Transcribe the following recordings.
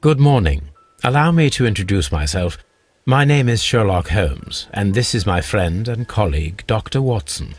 Good morning. Allow me to introduce myself. My name is Sherlock Holmes, and this is my friend and colleague, Dr. Watson.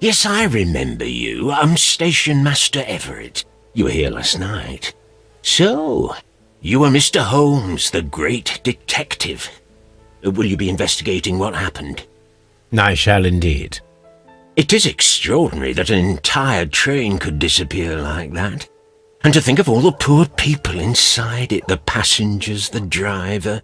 Yes, I remember you. I'm Station Master Everett. You were here last night. So, you are Mr. Holmes, the great detective. Will you be investigating what happened? I shall indeed. It is extraordinary that an entire train could disappear like that. And to think of all the poor people inside it, the passengers, the driver.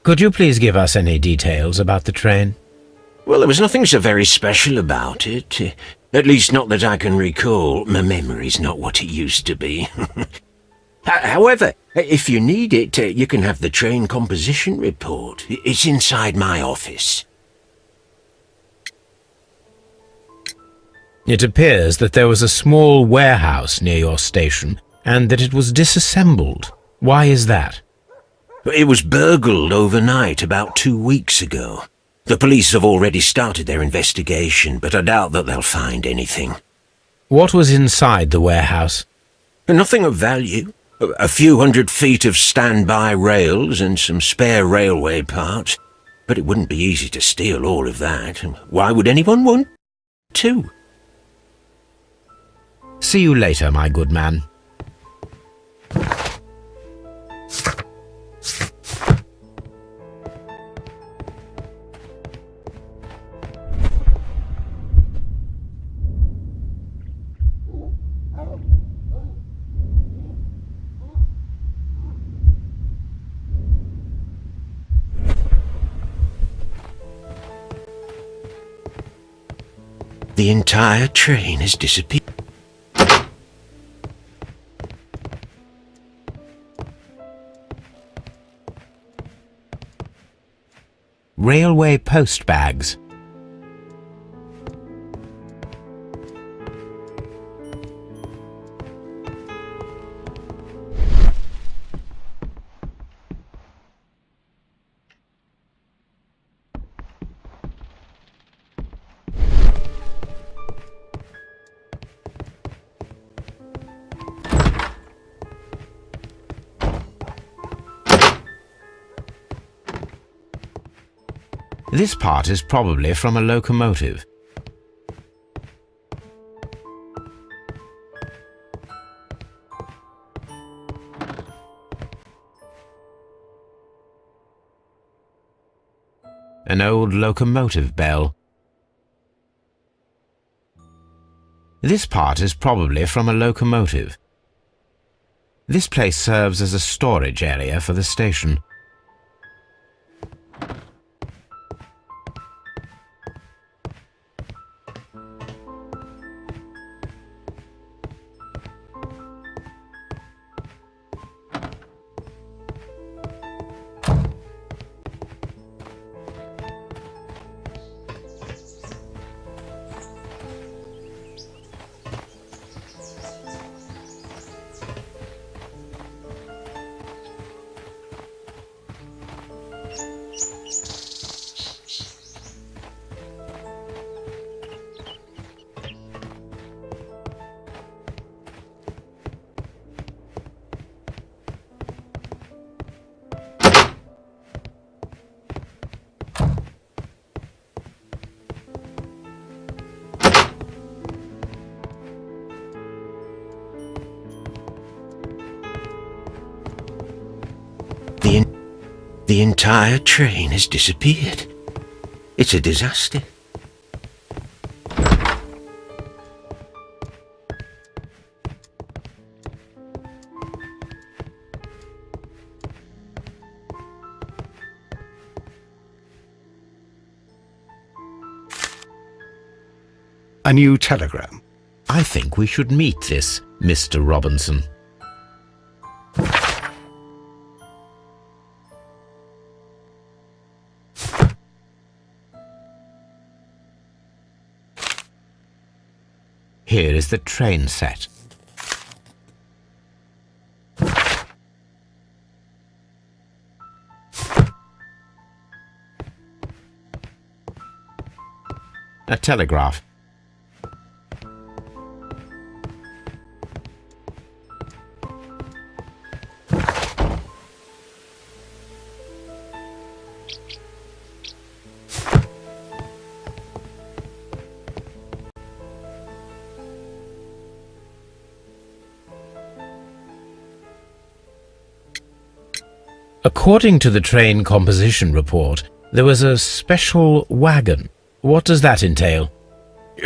Could you please give us any details about the train? Well, there was nothing so very special about it. At least not that I can recall. My memory's not what it used to be. However, if you need it, you can have the train composition report. It's inside my office. It appears that there was a small warehouse near your station, and that it was disassembled. Why is that? It was burgled overnight about 2 weeks ago. The police have already started their investigation, but I doubt that they'll find anything. What was inside the warehouse? Nothing of value. A few 100 feet of standby rails and some spare railway parts. But it wouldn't be easy to steal all of that. Why would anyone want to? See you later, my good man. The entire train has disappeared. Railway post bags. This part is probably from a locomotive. An old locomotive bell. This part is probably from a locomotive. This place serves as a storage area for the station. The entire train has disappeared. It's a disaster. A new telegram. I think we should meet this Mr. Robinson. is the train set? A telegraph. According to the train composition report, there was a special wagon. What does that entail?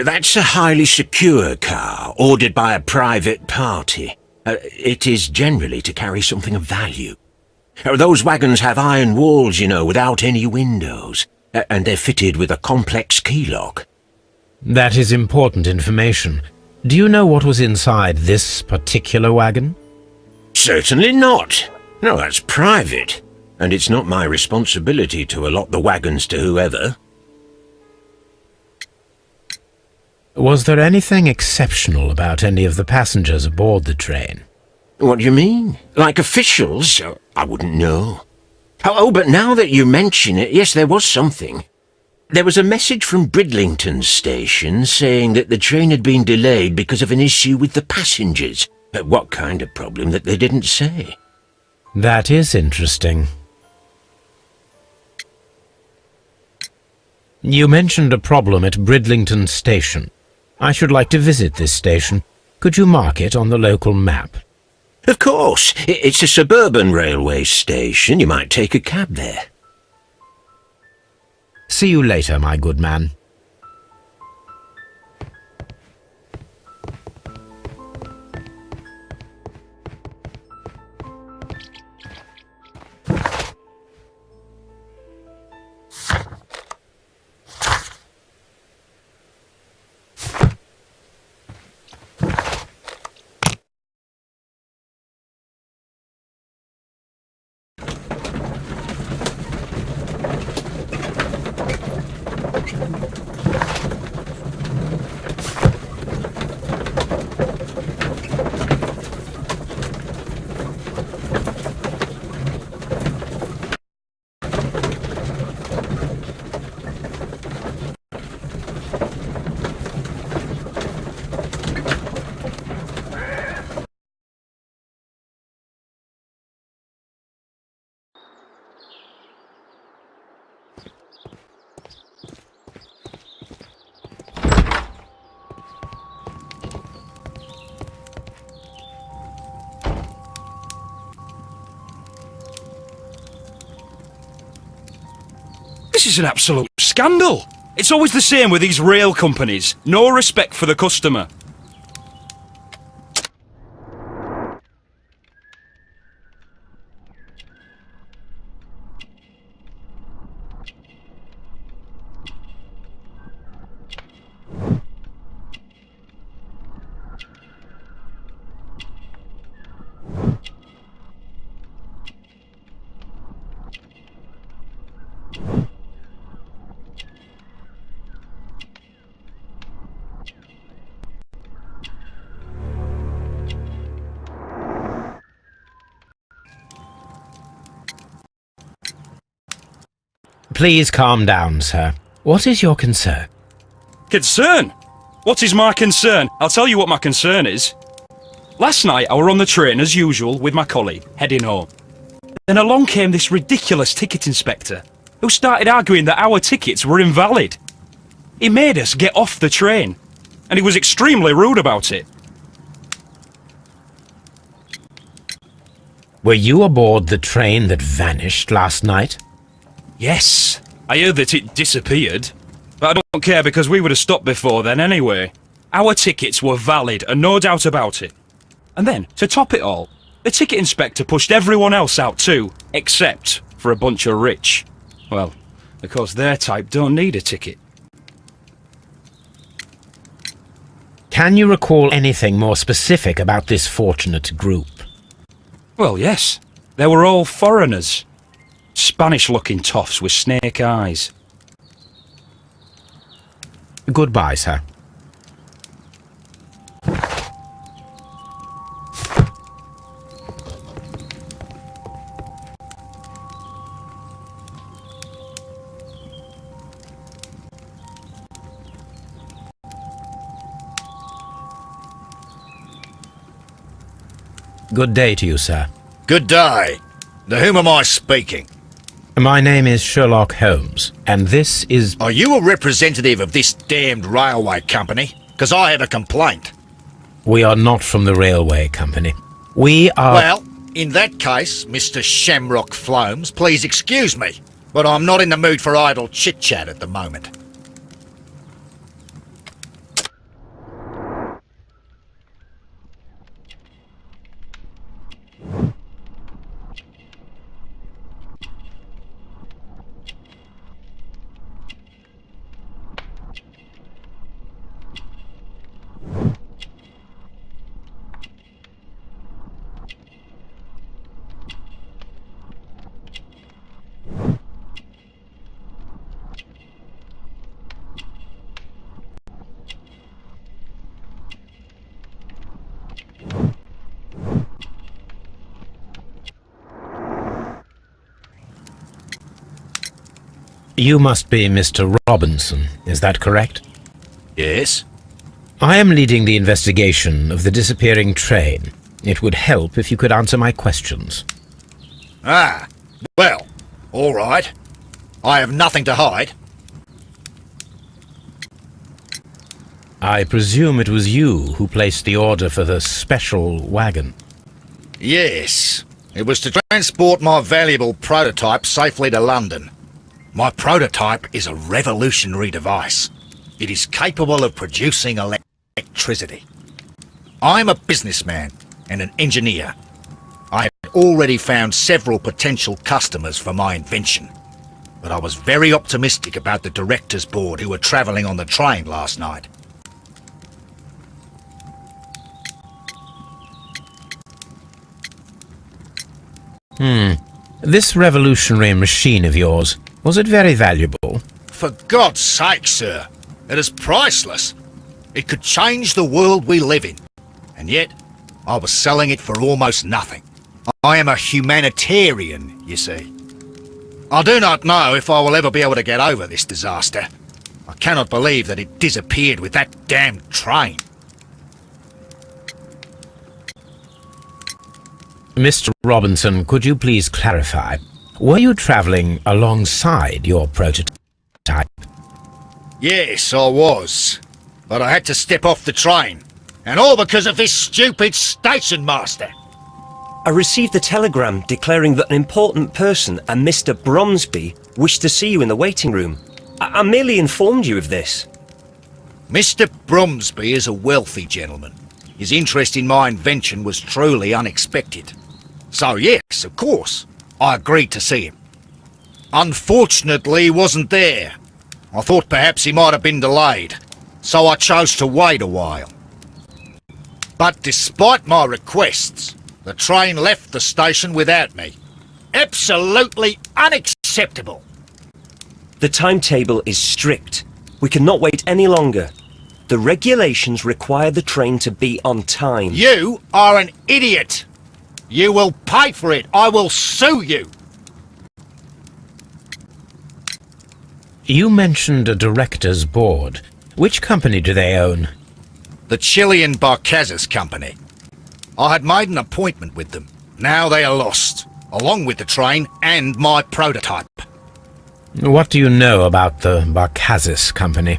That's a highly secure car, ordered by a private party. It is generally to carry something of value. Those wagons have iron walls, you know, without any windows, and they're fitted with a complex key lock. That is important information. Do you know what was inside this particular wagon? Certainly not. No, that's private, and it's not my responsibility to allot the wagons to whoever. Was there anything exceptional about any of the passengers aboard the train? What do you mean? Like officials? I wouldn't know. Oh, but now that you mention it, yes, there was something. There was a message from Bridlington station saying that the train had been delayed because of an issue with the passengers. What kind of problem that they didn't say? That is interesting. You mentioned a problem at Bridlington station. I should like to visit this station. Could you mark it on the local map? Of course. It's a suburban railway station. You might take a cab there. See you later, my good man. This is an absolute scandal. It's always the same with these rail companies. No respect for the customer. Please calm down, sir. What is your concern? Concern? What is my concern? I'll tell you what my concern is. Last night I were on the train as usual with my colleague, heading home. Then along came this ridiculous ticket inspector, who started arguing that our tickets were invalid. He made us get off the train, and he was extremely rude about it. Were you aboard the train that vanished last night? Yes, I heard that it disappeared, but I don't care because we would have stopped before then anyway. Our tickets were valid and no doubt about it. And then, to top it all, the ticket inspector pushed everyone else out too, except for a bunch of rich. Well, of course their type don't need a ticket. Can you recall anything more specific about this fortunate group? Well, yes. They were all foreigners. Spanish-looking toffs with snake eyes. Goodbye, sir. Good day to you, sir. Good day. To whom am I speaking? My name is Sherlock Holmes, and this is... Are you a representative of this damned railway company? Because I have a complaint. We are not from the railway company. We are... Well, in that case, Mr. Shamrock Holmes, please excuse me, but I'm not in the mood for idle chit-chat at the moment. You must be Mr. Robinson, is that correct? Yes? I am leading the investigation of the disappearing train. It would help if you could answer my questions. Ah, well, all right. I have nothing to hide. I presume it was you who placed the order for the special wagon. Yes, it was to transport my valuable prototype safely to London. My prototype is a revolutionary device. It is capable of producing electricity. I'm a businessman and an engineer. I had already found several potential customers for my invention, but I was very optimistic about the directors' board who were travelling on the train last night. This revolutionary machine of yours, was it very valuable? For God's sake, sir, it is priceless. It could change the world we live in, and yet I was selling it for almost nothing. I am a humanitarian, you see. I do not know if I will ever be able to get over this disaster. I cannot believe that it disappeared with that damned train. Mr. Robinson, could you please clarify? Were you travelling alongside your prototype? Yes, I was. But I had to step off the train. And all because of this stupid station master. I received a telegram declaring that an important person, a Mr. Bromsby, wished to see you in the waiting room. I merely informed you of this. Mr. Bromsby is a wealthy gentleman. His interest in my invention was truly unexpected. So yes, of course, I agreed to see him. Unfortunately, he wasn't there. I thought perhaps he might have been delayed, so I chose to wait a while. But despite my requests, the train left the station without me. Absolutely unacceptable. The timetable is strict. We cannot wait any longer. The regulations require the train to be on time. You are an idiot! You will pay for it! I will sue you! You mentioned a director's board. Which company do they own? The Chilean Barcazas Company. I had made an appointment with them. Now they are lost, along with the train and my prototype. What do you know about the Barcazas Company?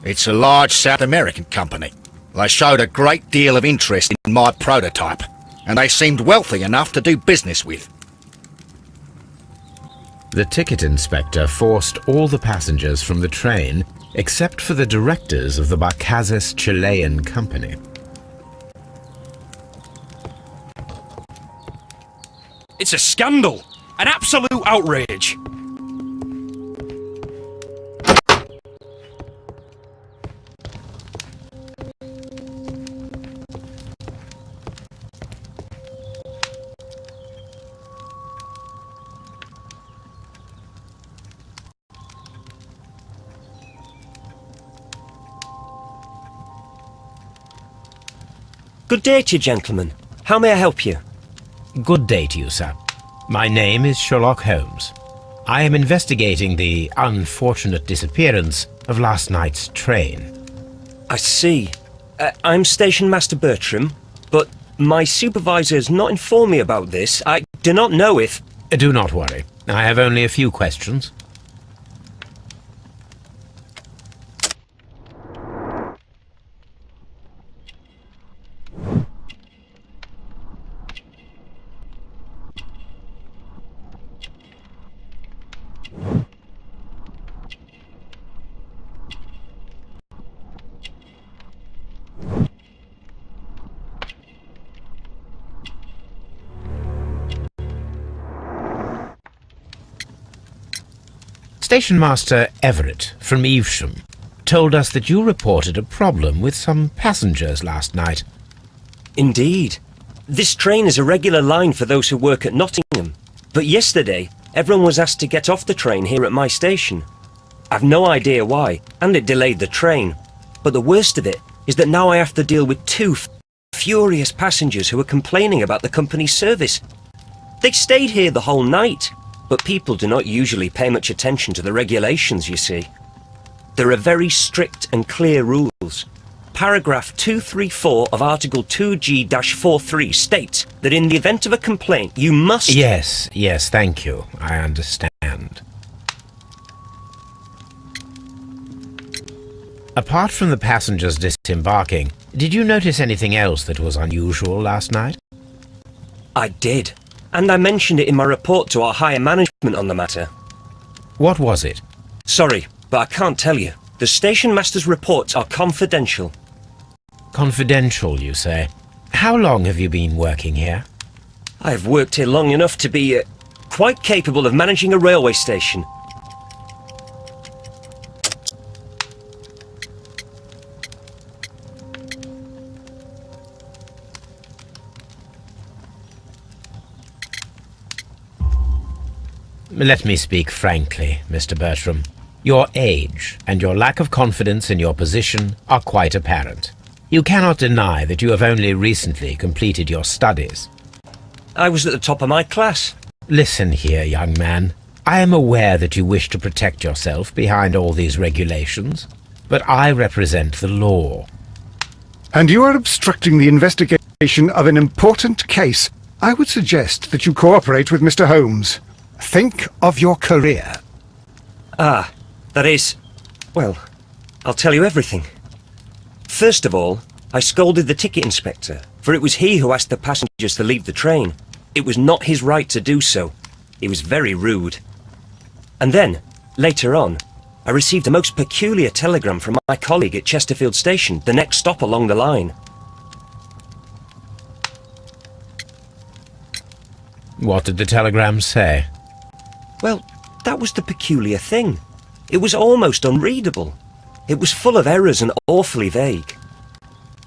It's a large South American company. They showed a great deal of interest in my prototype, and they seemed wealthy enough to do business with. The ticket inspector forced all the passengers from the train except for the directors of the Barcazas Chilean Company. It's a scandal! An absolute outrage! Good day to you, gentlemen. How may I help you? Good day to you, sir. My name is Sherlock Holmes. I am investigating the unfortunate disappearance of last night's train. I see. I'm Station Master Bertram, but my supervisor has not informed me about this. I do not know if... Do not worry. I have only a few questions. Station Master Everett from Evesham told us that you reported a problem with some passengers last night. Indeed. This train is a regular line for those who work at Nottingham. But yesterday, everyone was asked to get off the train here at my station. I've no idea why, and it delayed the train. But the worst of it is that now I have to deal with two furious passengers who are complaining about the company's service. They stayed here the whole night. But people do not usually pay much attention to the regulations, you see. There are very strict and clear rules. Paragraph 234 of Article 2G-43 states that in the event of a complaint, you must... Yes, thank you. I understand. Apart from the passengers disembarking, did you notice anything else that was unusual last night? I did. And I mentioned it in my report to our higher management on the matter. What was it? Sorry, but I can't tell you. The station master's reports are confidential. Confidential, you say? How long have you been working here? I've worked here long enough to be quite capable of managing a railway station. Let me speak frankly, Mr. Bertram. Your age and your lack of confidence in your position are quite apparent. You cannot deny that you have only recently completed your studies. I was at the top of my class. Listen here, young man. I am aware that you wish to protect yourself behind all these regulations, but I represent the law. And you are obstructing the investigation of an important case. I would suggest that you cooperate with Mr. Holmes. Think of your career. Ah, that is... Well, I'll tell you everything. First of all, I scolded the ticket inspector, for it was he who asked the passengers to leave the train. It was not his right to do so. He was very rude. And then, later on, I received a most peculiar telegram from my colleague at Chesterfield Station, the next stop along the line. What did the telegram say? Well, that was the peculiar thing. It was almost unreadable. It was full of errors and awfully vague.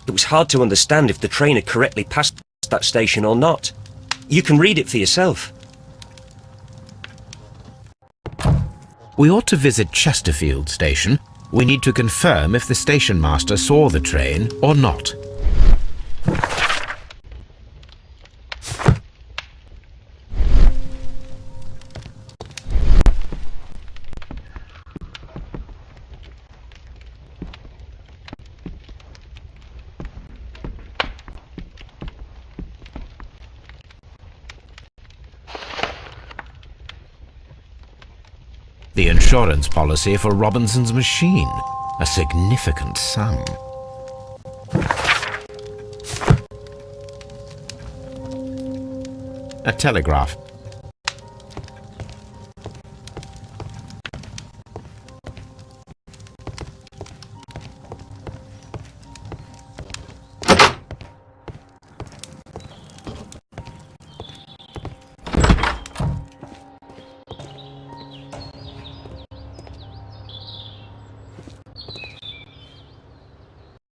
It was hard to understand if the train had correctly passed that station or not. You can read it for yourself. We ought to visit Chesterfield Station. We need to confirm if the station master saw the train or not. The insurance policy for Robinson's machine. A significant sum. A telegraph.